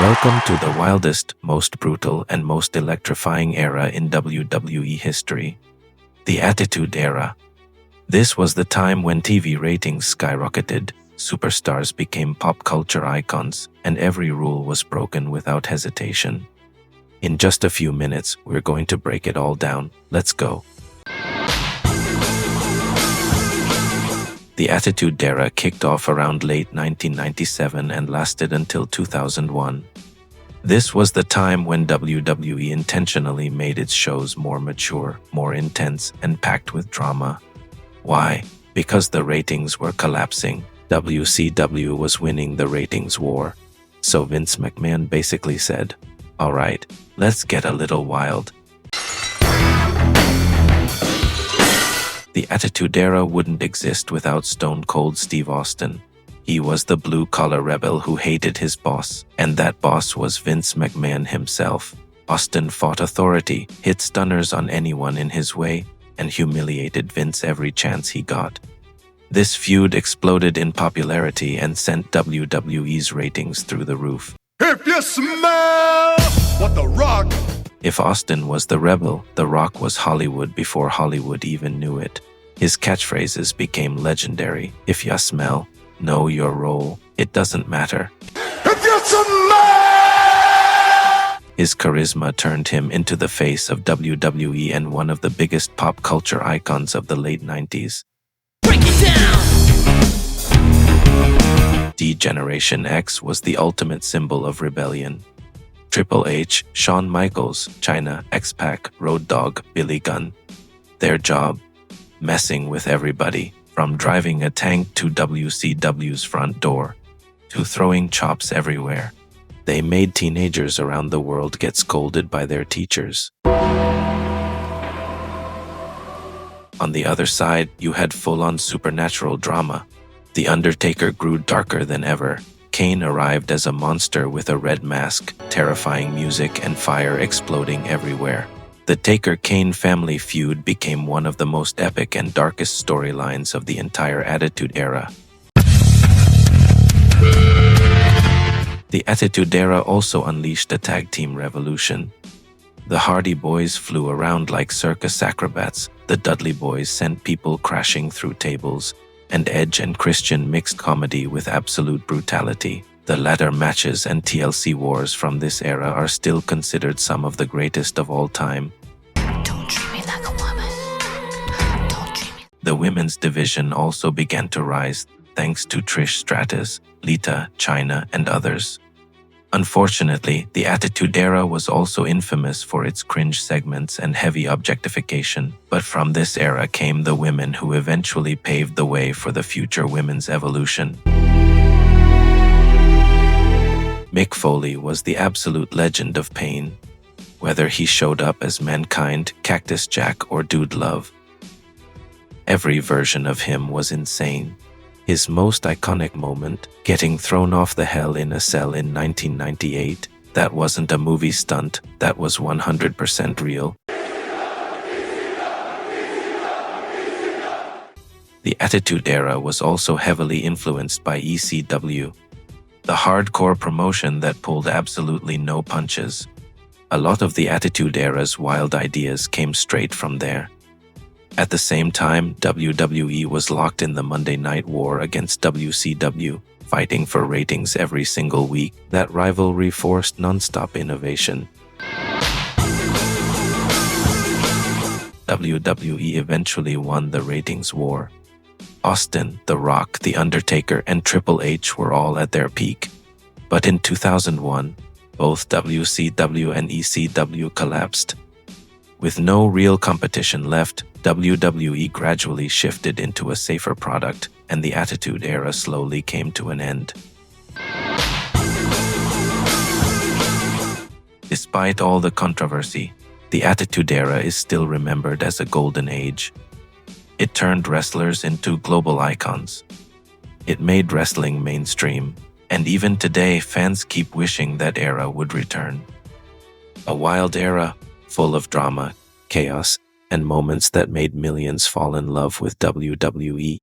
Welcome to the wildest, most brutal, and most electrifying era in WWE history, the Attitude Era. This was the time when TV ratings skyrocketed, superstars became pop culture icons, and every rule was broken without hesitation. In just a few minutes, we're going to break it all down. Let's go. The Attitude Era kicked off around late 1997 and lasted until 2001. This was the time when WWE intentionally made its shows more mature, more intense, and packed with drama. Why? Because the ratings were collapsing. WCW was winning the ratings war. So Vince McMahon basically said, "All right, let's get a little wild." The Attitude Era wouldn't exist without Stone Cold Steve Austin. He was the blue-collar rebel who hated his boss, and that boss was Vince McMahon himself. Austin fought authority, hit stunners on anyone in his way, and humiliated Vince every chance he got. This feud exploded in popularity and sent WWE's ratings through the roof. If you smell what The Rock... If Austin was the rebel, The Rock was Hollywood before Hollywood even knew it. His catchphrases became legendary. If ya smell, know your role. It doesn't matter. If you smell... His charisma turned him into the face of WWE and one of the biggest pop culture icons of the late 90s. Break it down! D-Generation X was the ultimate symbol of rebellion. Triple H, Shawn Michaels, Chyna, X-Pac, Road Dogg, Billy Gunn. Their job? Messing with everybody, from driving a tank to WCW's front door, to throwing chops everywhere. They made teenagers around the world get scolded by their teachers. On the other side, you had full-on supernatural drama. The Undertaker grew darker than ever. Kane arrived as a monster with a red mask, terrifying music and fire exploding everywhere. The Taker-Kane family feud became one of the most epic and darkest storylines of the entire Attitude Era. The Attitude Era also unleashed a tag team revolution. The Hardy Boys flew around like circus acrobats, the Dudley Boys sent people crashing through tables, and Edge and Christian mixed comedy with absolute brutality. The ladder matches and TLC wars from this era are still considered some of the greatest of all time. Don't treat me like a woman. Don't treat me. The women's division also began to rise, thanks to Trish Stratus, Lita, Chyna, and others. Unfortunately, the Attitude Era was also infamous for its cringe segments and heavy objectification, but from this era came the women who eventually paved the way for the future women's evolution. Mick Foley was the absolute legend of pain. Whether he showed up as Mankind, Cactus Jack, or Dude Love, every version of him was insane. His most iconic moment, getting thrown off the Hell in a Cell in 1998, that wasn't a movie stunt, that was 100% real. The Attitude Era was also heavily influenced by ECW, the hardcore promotion that pulled absolutely no punches. A lot of the Attitude Era's wild ideas came straight from there. At the same time, WWE was locked in the Monday Night War against WCW, fighting for ratings every single week. That rivalry forced non-stop innovation. WWE eventually won the ratings war. Austin, The Rock, The Undertaker, and Triple H were all at their peak. But in 2001, both WCW and ECW collapsed. With no real competition left, WWE gradually shifted into a safer product, and the Attitude Era slowly came to an end. Despite all the controversy, the Attitude Era is still remembered as a golden age. It turned wrestlers into global icons. It made wrestling mainstream, and even today fans keep wishing that era would return. A wild era, full of drama, chaos, and moments that made millions fall in love with WWE.